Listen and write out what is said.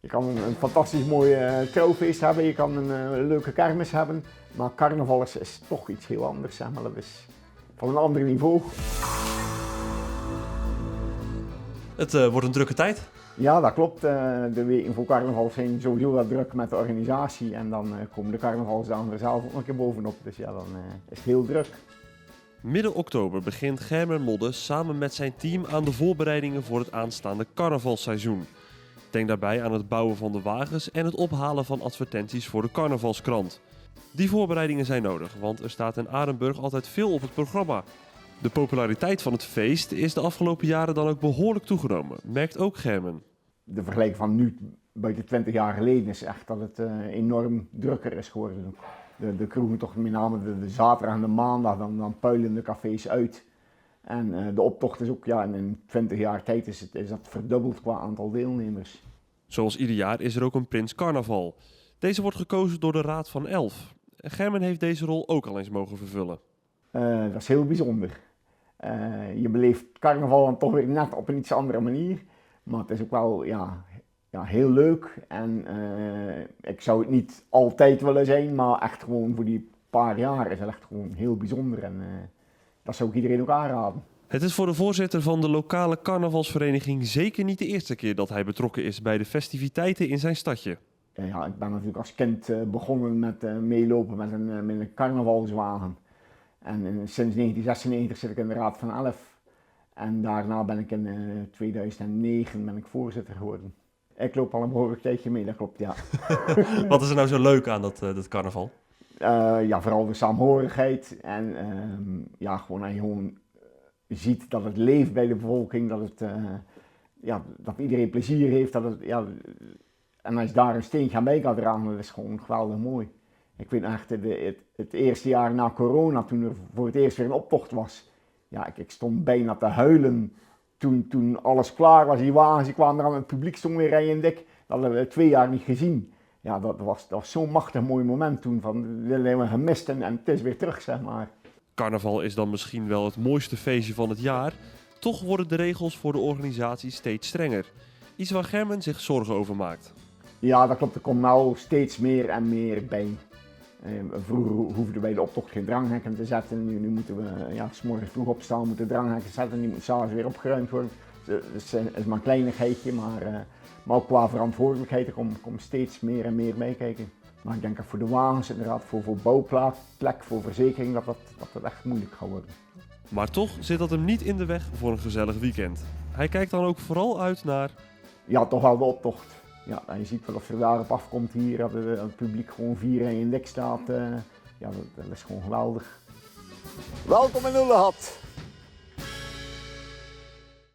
Je kan een fantastisch mooi trouwfeest hebben, je kan een leuke kermis hebben, maar carnaval is toch iets heel anders, zeg maar. Dat is van een ander niveau. Het wordt een drukke tijd. Ja, dat klopt. De weken voor carnaval zijn sowieso wel druk met de organisatie en dan komen de carnavalsdagen er zelf ook nog een keer bovenop. Dus ja, dan is het heel druk. Midden oktober begint Germen Modde samen met zijn team aan de voorbereidingen voor het aanstaande carnavalseizoen. Denk daarbij aan het bouwen van de wagens en het ophalen van advertenties voor de carnavalskrant. Die voorbereidingen zijn nodig, want er staat in Arenburg altijd veel op het programma. De populariteit van het feest is de afgelopen jaren dan ook behoorlijk toegenomen, merkt ook Germen. De vergelijking van nu buiten 20 jaar geleden is echt dat het enorm drukker is geworden. De kroegen toch met name de zaterdag en de maandag, dan puilen de cafés uit. En de optocht is ook, ja, in 20 jaar tijd is dat verdubbeld qua aantal deelnemers. Zoals ieder jaar is er ook een Prins Carnaval. Deze wordt gekozen door de Raad van 11. Germen heeft deze rol ook al eens mogen vervullen. Dat is heel bijzonder. Je beleeft carnaval dan toch weer net op een iets andere manier. Maar het is ook wel ja, heel leuk. En ik zou het niet altijd willen zijn, maar echt gewoon voor die paar jaar is het echt gewoon heel bijzonder. En dat zou ik iedereen ook aanraden. Het is voor de voorzitter van de lokale carnavalsvereniging zeker niet de eerste keer dat hij betrokken is bij de festiviteiten in zijn stadje. Ja, ik ben natuurlijk als kind begonnen met meelopen met een carnavalswagen. En sinds 1996 zit ik in de Raad van 11. En daarna ben ik in 2009 voorzitter geworden. Ik loop al een behoorlijk tijdje mee, dat klopt, ja. Wat is er nou zo leuk aan dat carnaval? Ja, vooral de saamhorigheid en ja, gewoon dat je gewoon ziet dat het leeft bij de bevolking, dat iedereen plezier heeft. En als je daar een steentje aan bij kan dragen, dat is gewoon geweldig mooi. Ik weet echt, het eerste jaar na corona, toen er voor het eerst weer een optocht was, ja, ik stond bijna te huilen toen alles klaar was. Die wagens die kwamen eraan, het publiek stond weer rij en dik. Dat hadden we 2 jaar niet gezien. Ja, dat was zo'n machtig mooi moment toen, dat hebben we gemist en het is weer terug, zeg maar. Carnaval is dan misschien wel het mooiste feestje van het jaar. Toch worden de regels voor de organisatie steeds strenger. Iets waar Germen zich zorgen over maakt. Ja, dat klopt. Er komt nou steeds meer en meer bij. Vroeger hoefden wij de optocht geen dranghekken te zetten. Nu moeten we 's morgens vroeg opstaan, moeten dranghekken zetten. Die moeten s'avonds weer opgeruimd worden. Dus het is maar een kleinigheidje, maar ook qua verantwoordelijkheid, er komt steeds meer en meer bij kijken. Maar ik denk dat voor de wagens, inderdaad, voor bouwplek, voor verzekering, dat echt moeilijk gaat worden. Maar toch zit dat hem niet in de weg voor een gezellig weekend. Hij kijkt dan ook vooral uit naar... Ja, toch wel de optocht. Ja, en je ziet wel of er daarop afkomt hier, dat het publiek gewoon 4 rijen dik staat. Ja, dat is gewoon geweldig. Welkom in Ullehat.